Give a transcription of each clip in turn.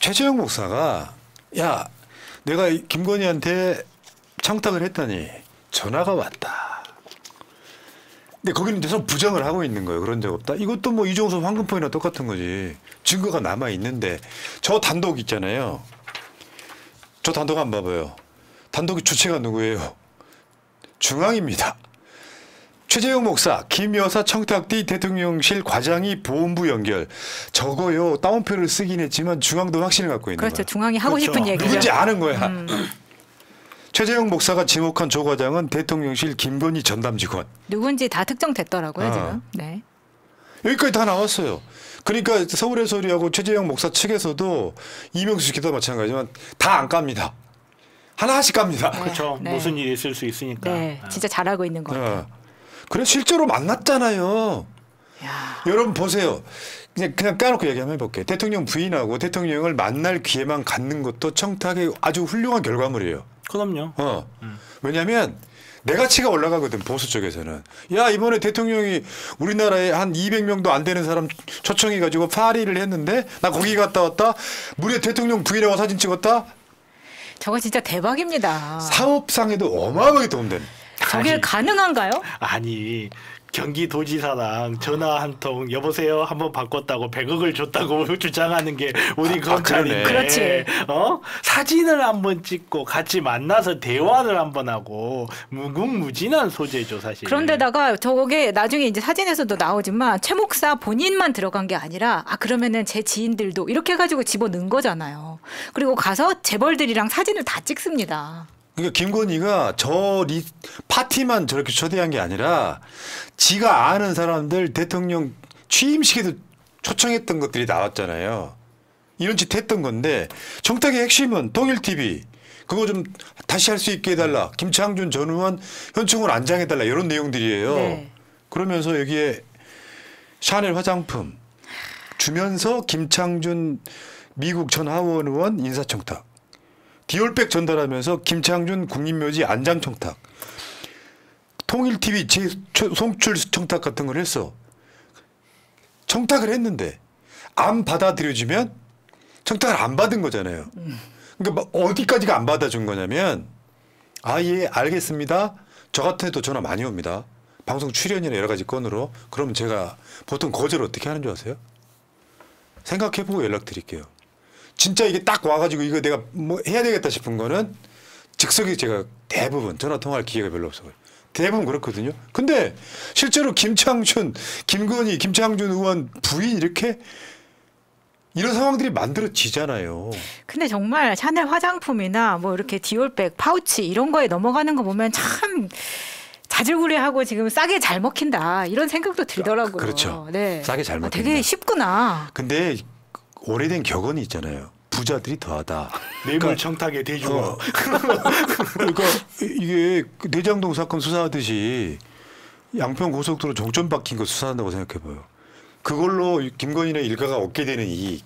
최재형 목사가 야 내가 김건희한테 청탁을 했더니 전화가 왔다. 근데 거기는 계속 부정을 하고 있는 거예요. 그런 적 없다. 이것도 뭐 이종섭 황금포이나 똑같은 거지. 증거가 남아 있는데 저 단독 있잖아요. 저 단독 한번 봐봐요. 단독의 주체가 누구예요? 중앙입니다. 최재형 목사, 김 여사 청탁 뒤 대통령실 과장이 보훈부 연결. 저거요. 따옴표를 쓰긴 했지만 중앙도 확신을 갖고 있는 거예요. 그렇죠. 중앙이 하고 그렇죠. 싶은 얘기죠. 누군지 아는 거야. 최재형 목사가 지목한 조 과장은 대통령실 김건희 전담 직원. 누군지 다 특정됐더라고요 지금. 네. 여기까지 다 나왔어요. 그러니까 서울의 소리하고 최재형 목사 측에서도 이명수 기도 마찬가지지만 다 안 깝니다. 하나씩 깝니다. 네. 그렇죠. 네. 무슨 일이 있을 수 있으니까. 네, 진짜 잘하고 있는 것 같아요. 그래서 실제로 만났잖아요. 야. 여러분 보세요. 그냥 까놓고 얘기 한번 해볼게요. 대통령 부인하고 대통령을 만날 기회만 갖는 것도 청탁의 아주 훌륭한 결과물이에요. 그럼요. 왜냐하면 내 가치가 올라가거든 보수 쪽에서는. 야 이번에 대통령이 우리나라에 한 200명도 안 되는 사람 초청해가지고 파리를 했는데 나 거기 갔다 왔다. 무려 대통령 부인하고 사진 찍었다. 저거 진짜 대박입니다. 사업상에도 어마어마하게 도움되는. 저게 아니, 가능한가요? 아니 경기도지사랑 전화 한 통 여보세요 한번 바꿨다고 100억을 줬다고 주장하는 게 우리 검찰인데 그렇지. 사진을 한번 찍고 같이 만나서 대화를 한번 하고 무궁무진한 소재죠 사실. 그런데다가 저게 나중에 이제 사진에서도 나오지만 최 목사 본인만 들어간 게 아니라 그러면은 제 지인들도 이렇게 해가지고 집어넣은 거잖아요. 그리고 가서 재벌들이랑 사진을 다 찍습니다. 그러니까 김건희가 파티만 저렇게 초대한 게 아니라 지가 아는 사람들 대통령 취임식에도 초청했던 것들이 나왔잖아요. 이런 짓 했던 건데 청탁의 핵심은 통일TV 그거 좀 다시 할 수 있게 해달라. 김창준 전 의원 현충을 안장해달라. 이런 내용들이에요. 네. 그러면서 여기에 샤넬 화장품 주면서 김창준 미국 전 하원 의원 인사청탁. 디올백 전달하면서 김창준 국립묘지 안장 청탁, 통일TV 송출 청탁 같은 걸 했어. 청탁을 했는데 안 받아들여지면 청탁을 안 받은 거잖아요. 그러니까 어디까지가 안 받아준 거냐면 예 알겠습니다. 저 같은 애도 전화 많이 옵니다. 방송 출연이나 여러 가지 건으로. 그러면 제가 보통 거절 어떻게 하는 줄 아세요? 생각해보고 연락드릴게요. 진짜 이게 딱 와가지고 이거 내가 뭐 해야 되겠다 싶은 거는 즉석에 제가 대부분 전화 통화할 기회가 별로 없어요. 대부분 그렇거든요. 근데 실제로 김창준, 김건희, 김창준 의원 부인 이렇게 이런 상황들이 만들어지잖아요. 근데 정말 샤넬 화장품이나 뭐 이렇게 디올백, 파우치 이런 거에 넘어가는 거 보면 참 자질구레하고 지금 싸게 잘 먹힌다 이런 생각도 들더라고요. 그렇죠. 네. 싸게 잘 먹힌다. 되게 쉽구나. 근데 오래된 격언이 있잖아요. 부자들이 더하다. 뇌물 청탁의 대주어. 그러니까 이게 대장동 사건 수사하듯이 양평 고속도로 종점 박힌 거 수사한다고 생각해봐요. 그걸로 김건희네 일가가 얻게 되는 이익.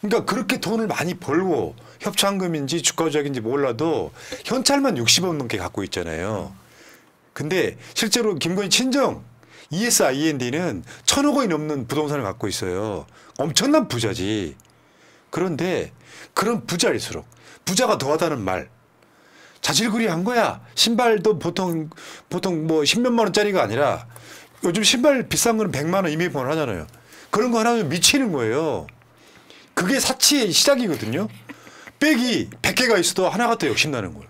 그러니까 그렇게 돈을 많이 벌고 협찬금인지 주가 조작인지 몰라도 현찰만 60억 넘게 갖고 있잖아요. 근데 실제로 김건희 친정 ESIND는 1,000억 원이 넘는 부동산을 갖고 있어요. 엄청난 부자지. 그런데 그런 부자일수록 부자가 더하다는 말 자질구레한 거야. 신발도 보통 뭐 10몇만 원짜리가 아니라 요즘 신발 비싼 거는 100만 원, 200만 원 하잖아요. 그런 거 하나면 미치는 거예요. 그게 사치의 시작이거든요. 백이 100개가 있어도 하나가 더 욕심나는 거예요.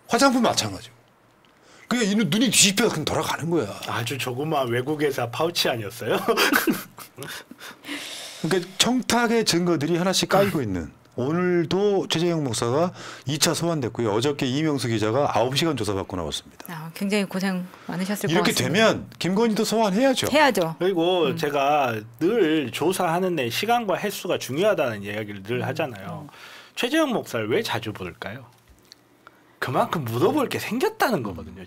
화장품 마찬가지고. 그게 눈이 뒤집혀서 그냥 돌아가는 거야. 아주 조그마한 외국 회사 파우치 아니었어요? 그러니까 청탁의 증거들이 하나씩 까이고 있는. 오늘도 최재형 목사가 2차 소환됐고요. 어저께 이명수 기자가 9시간 조사받고 나왔습니다. 굉장히 고생 많으셨을 것 이렇게 같습니다. 되면 김건희도 소환해야죠. 해야죠. 그리고 제가 늘 조사하는데 시간과 횟수가 중요하다는 이야기를 늘 하잖아요. 최재형 목사를 왜 자주 부를까요? 그만큼 물어볼 게 생겼다는 거거든요.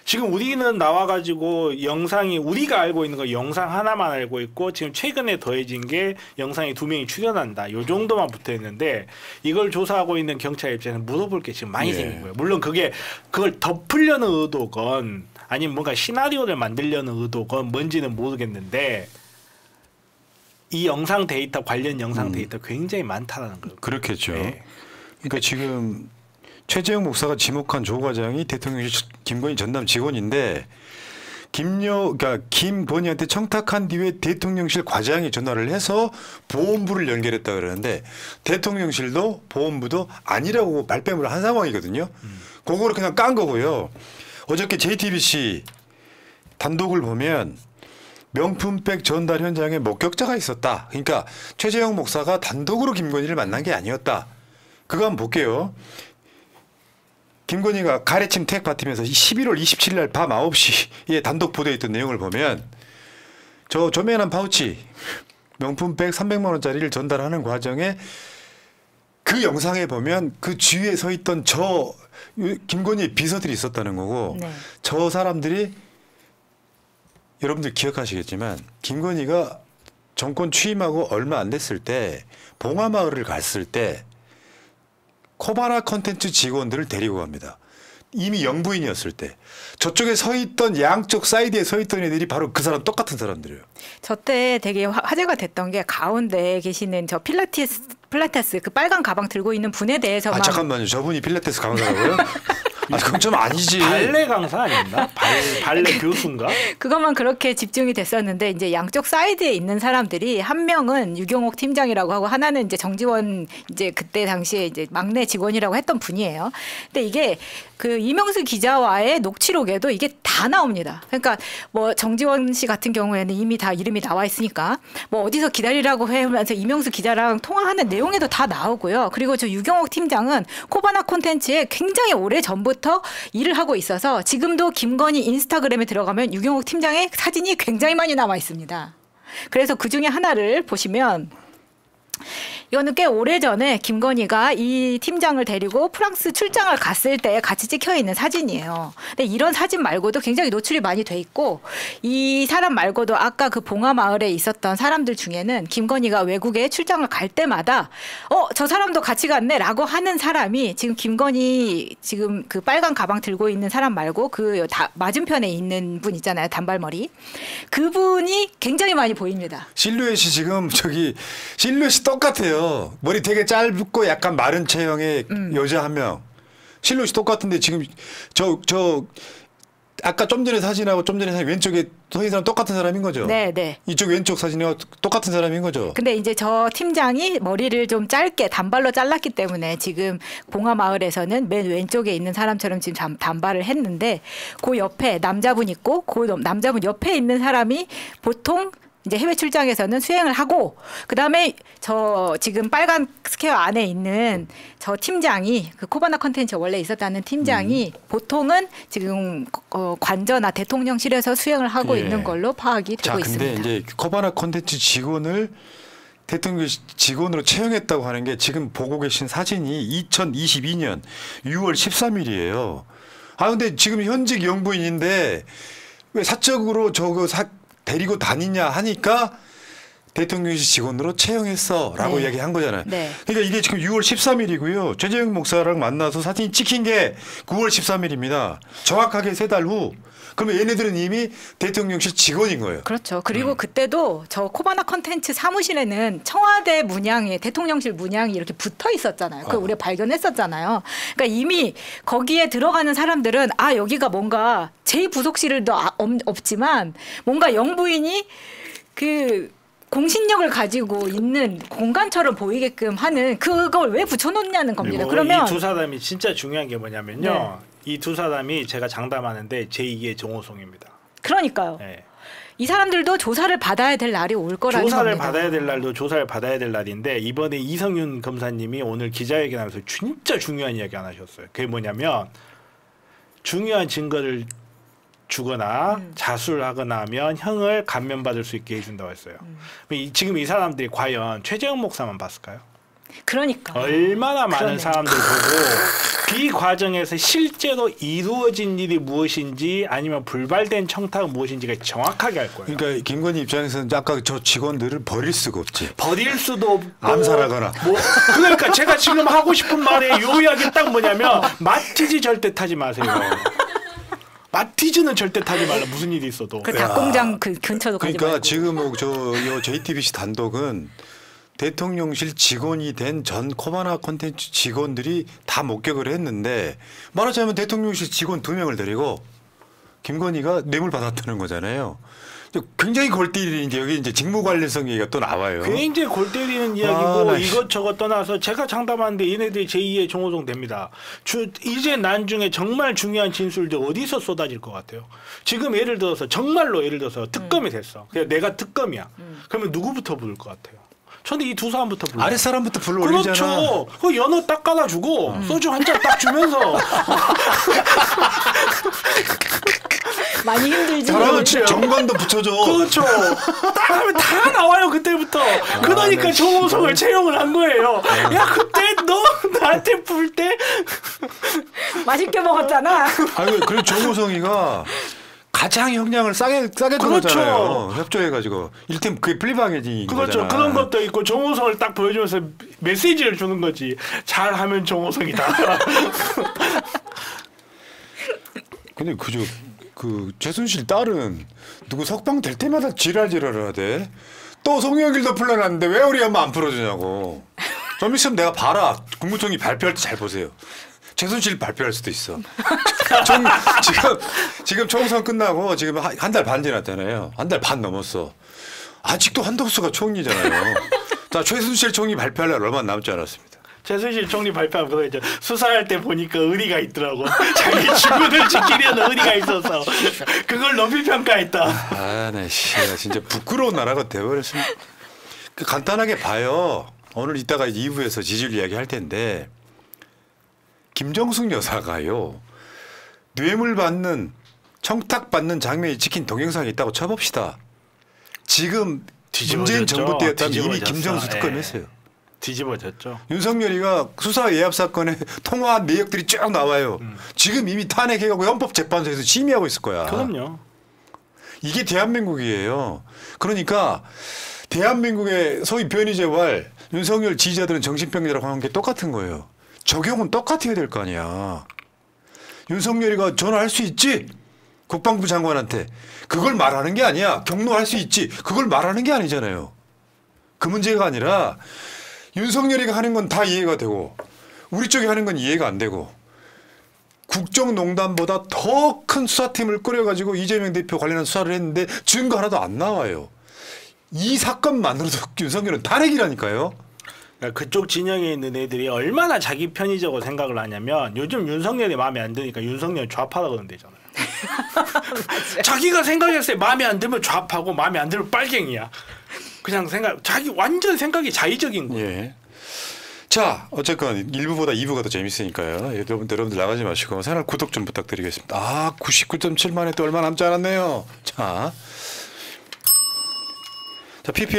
지금 우리는 나와가지고 영상이 우리가 알고 있는 거 영상 하나만 알고 있고 지금 최근에 더해진 게 영상에 2명이 출연한다. 요 정도만 붙어 있는데 이걸 조사하고 있는 경찰 입장에서는 물어볼 게 지금 많이 생긴 거예요. 물론 그걸 덮으려는 의도건 아니면 뭔가 시나리오를 만들려는 의도건 뭔지는 모르겠는데 이 영상 데이터 관련 영상 데이터 굉장히 많다라는 거예요. 그렇겠죠. 네. 그러니까 지금 최재형 목사가 지목한 조 과장이 대통령실 김건희 전담 직원인데 그러니까 김건희한테 청탁한 뒤에 대통령실 과장이 전화를 해서 보험부를 연결했다 그러는데 대통령실도 보험부도 아니라고 발뺌을 한 상황이거든요. 그거를 그냥 깐 거고요. 어저께 JTBC 단독을 보면 명품백 전달 현장에 목격자가 있었다. 그러니까 최재형 목사가 단독으로 김건희를 만난 게 아니었다. 그거 한번 볼게요. 김건희가 가래침 택 받으면서 11월 27일 날 밤 9시에 단독 보도했던 내용을 보면 저 조그만한 파우치 명품백 300만 원짜리를 전달하는 과정에 그 영상에 보면 그 주위에 서 있던 저 김건희의 비서들이 있었다는 거고 네. 저 사람들이 여러분들 기억하시겠지만 김건희가 정권 취임하고 얼마 안 됐을 때 봉화마을을 갔을 때 코바나 컨텐츠 직원들을 데리고 갑니다. 이미 영부인이었을 때 저쪽에 서 있던 양쪽 사이드에 서 있던 애들이 바로 그 사람 똑같은 사람들이에요. 저 때 되게 화제가 됐던 게 가운데 계시는 저 필라테스 그 빨간 가방 들고 있는 분에 대해서만. 아 잠깐만요. 저분이 필라테스 강사라고요? 아, 그건 좀 아니지. 발레 강사 아니었나? 발레 교수인가? 그것만 그렇게 집중이 됐었는데 이제 양쪽 사이드에 있는 사람들이 한 명은 유경옥 팀장이라고 하고 하나는 이제 정지원 이제 그때 당시에 이제 막내 직원이라고 했던 분이에요. 근데 이게 그 이명수 기자와의 녹취록에도 이게 다 나옵니다. 그러니까 뭐 정지원 씨 같은 경우에는 이미 다 이름이 나와 있으니까 뭐 어디서 기다리라고 하면서 이명수 기자랑 통화하는 내용에도 다 나오고요. 그리고 저 유경옥 팀장은 코바나 콘텐츠에 굉장히 오래 전부터 일을 하고 있어서 지금도 김건희 인스타그램에 들어가면 유경옥 팀장의 사진이 굉장히 많이 남아 있습니다. 그래서 그 중에 하나를 보시면 이거는 꽤 오래전에 김건희가 이 팀장을 데리고 프랑스 출장을 갔을 때 같이 찍혀 있는 사진이에요. 근데 이런 사진 말고도 굉장히 노출이 많이 돼 있고 이 사람 말고도 아까 그 봉화마을에 있었던 사람들 중에는 김건희가 외국에 출장을 갈 때마다 저 사람도 같이 갔네라고 하는 사람이 지금 김건희 지금 그 빨간 가방 들고 있는 사람 말고 그 맞은편에 있는 분 있잖아요. 단발머리. 그분이 굉장히 많이 보입니다. 실루엣이 지금 실루엣이 똑같아요. 머리 되게 짧고 약간 마른 체형의 여자 한 명. 실루엣이 똑같은데 지금 저 아까 좀 전에 사진하고 좀 전에 사진 왼쪽에 서 있는 사람 똑같은 사람인 거죠? 네, 네. 이쪽 왼쪽 사진하고 똑같은 사람인 거죠? 근데 이제 저 팀장이 머리를 좀 짧게 단발로 잘랐기 때문에 지금 봉화마을에서는 맨 왼쪽에 있는 사람처럼 지금 단발을 했는데 그 옆에 남자분 있고 그 남자분 옆에 있는 사람이 보통 이제 해외 출장에서는 수행을 하고 그다음에 저 지금 빨간 스퀘어 안에 있는 저 팀장이 그 코바나 컨텐츠 원래 있었다는 팀장이 보통은 지금 관저나 대통령실에서 수행을 하고 예. 있는 걸로 파악이 되고 있습니다. 근데 이제 코바나 컨텐츠 직원을 대통령 직원으로 채용했다고 하는 게 지금 보고 계신 사진이 2022년 6월 13일이에요. 아 근데 지금 현직 영부인인데 왜 사적으로 데리고 다니냐 하니까 대통령실 직원으로 채용했어라고 네. 이야기한 거잖아요. 네. 그러니까 이게 지금 6월 13일이고요. 최재형 목사랑 만나서 사진이 찍힌 게 9월 13일입니다. 정확하게 3달 후. 그러면 얘네들은 이미 대통령실 직원인 거예요. 그렇죠. 그리고 그때도 저 코바나 컨텐츠 사무실에는 청와대 문양이 대통령실 문양이 이렇게 붙어 있었잖아요. 그걸 우리가 발견했었잖아요. 그러니까 이미 거기에 들어가는 사람들은 여기가 뭔가 제2부속실도 없지만 뭔가 영부인이 그 공신력을 가지고 있는 공간처럼 보이게끔 하는 그걸 왜 붙여놓냐는 겁니다. 그러면 이 두 사람이 진짜 중요한 게 뭐냐면요. 이 두 사람이 제가 장담하는데 제2의 정호성입니다. 그러니까요. 네. 이 사람들도 조사를 받아야 될 날이 올 거라는 조사를 겁니다. 받아야 될 날도 조사를 받아야 될 날인데 이번에 이성윤 검사님이 오늘 기자회견하면서 진짜 중요한 이야기 하나 하셨어요. 그게 뭐냐면 중요한 증거를 주거나 자수를 하거나 하면 형을 감면받을 수 있게 해준다고 했어요. 지금 이 사람들이 과연 최재형 목사만 봤을까요? 그러니까. 얼마나 많은 그러네. 사람들 보고 이 과정에서 실제로 이루어진 일이 무엇인지 아니면 불발된 청탁은 무엇인지가 정확하게 알 거예요. 그러니까 김건희 입장에서는 아까 저 직원들을 버릴 수가 없지. 버릴 수도 없고 암살하거나. 그러니까 제가 지금 하고 싶은 말의 요약이 딱 뭐냐면 마티즈 절대 타지 마세요. 마티즈는 절대 타지 말라. 무슨 일이 있어도. 그 닭공장 그 근처도 가지 그러니까 말고. 지금 요 JTBC 단독은 대통령실 직원이 된 전 코바나 콘텐츠 직원들이 다 목격을 했는데 말하자면 대통령실 직원 2명을 데리고 김건희가 뇌물 받았다는 거잖아요. 굉장히 골 때리는 이제 여기 이제 직무 관련성 얘기가 또 나와요. 굉장히 골 때리는 이야기고 나 이것저것 떠나서 제가 장담하는데 얘네들이 제2의 정호성 됩니다. 이제 나중에 정말 중요한 진술들 어디서 쏟아질 것 같아요. 지금 예를 들어서 정말로 예를 들어서 특검이 됐어. 그냥 내가 특검이야. 그러면 누구부터 부를 것 같아요? 저는 이 두 사람부터 불러. 아랫 사람부터 불러 올리잖아. 그렇죠. 그 연어 딱 깔아주고 소주 한 잔 딱 주면서 많이 힘들지. 잘하면 그렇죠. 정관도 붙여줘. 그렇죠. 딱 하면 다 나와요 그때부터. 그러니까 네, 정호성을 채용을 한 거예요. 야 그때 너 나한테 불 때 맛있게 먹었잖아. 아니 그리고 정호성이가 가장 형량을 싸게 그렇죠. 들었잖아요. 협조해가지고 일템 그게 플리바게지. 그렇죠. 그런 것도 있고 정호성을 딱 보여주면서 메시지를 주는 거지. 잘하면 정호성이다. 근데 그 최순실 딸은 누구 석방 될 때마다 지랄지랄을 하대. 또 송영길도 풀려났는데 왜 우리 엄마 안 풀어주냐고. 좀 있으면 내가 봐라. 국무총리 발표할 때 잘 보세요. 최순실 발표할 수도 있어. 지금 총선 끝나고 지금 한 달 반 지났잖아요. 한 달 반 넘었어. 아직도 한덕수가 총리잖아요. 자 최순실 총리 발표할 날 얼마 남지 않았습니다. 최순실 총리 발표한 거 이제 수사할 때 보니까 의리가 있더라고. 자기 주문을 지키려는 의리가 있어서 그걸 높이 평가했다. 아, 나 진짜 부끄러운 나라가 되어버렸습니다. 간단하게 봐요. 오늘 이따가 2부에서 지지율 이야기 할 텐데 김정숙 여사가요. 뇌물 받는 청탁 받는 장면이 찍힌 동영상이 있다고 쳐봅시다. 지금 문재인 정부 때였다면 이미 김정숙 특검했어요. 뒤집어졌죠. 윤석열이가 수사 예합 사건에 통화한 내역들이 쭉 나와요. 지금 이미 탄핵해가고 헌법재판소에서 심의하고 있을 거야. 그럼요. 이게 대한민국이에요. 그러니까 대한민국의 소위 변희재활 윤석열 지지자들은 정신병자라고 하는 게 똑같은 거예요. 적용은 똑같아야 될 거 아니야. 윤석열이가 전화할 수 있지? 국방부 장관한테. 그걸 말하는 게 아니야. 경로할 수 있지. 그걸 말하는 게 아니잖아요. 그 문제가 아니라 윤석열이가 하는 건 다 이해가 되고 우리 쪽이 하는 건 이해가 안 되고 국정농단보다 더 큰 수사팀을 꾸려가지고 이재명 대표 관련한 수사를 했는데 증거 하나도 안 나와요. 이 사건만으로도 윤석열은 탄핵이라니까요. 그쪽 진영에 있는 애들이 얼마나 자기 편의적으로 생각을 하냐면 요즘 윤석열이 마음에 안 드니까 윤석열 좌파라고 그런대잖아요. 자기가 생각했을 때 마음에 안 들면 좌파고 마음에 안 들면 빨갱이야. 그냥 자기 완전 생각이 자의적인 거예요. 예. 자, 어쨌건 1부보다 2부가 더 재밌으니까요. 여러분들 나가지 마시고 채널 구독 좀 부탁드리겠습니다. 아, 99.7만에 또 얼마 남지 않았네요. 자, PPL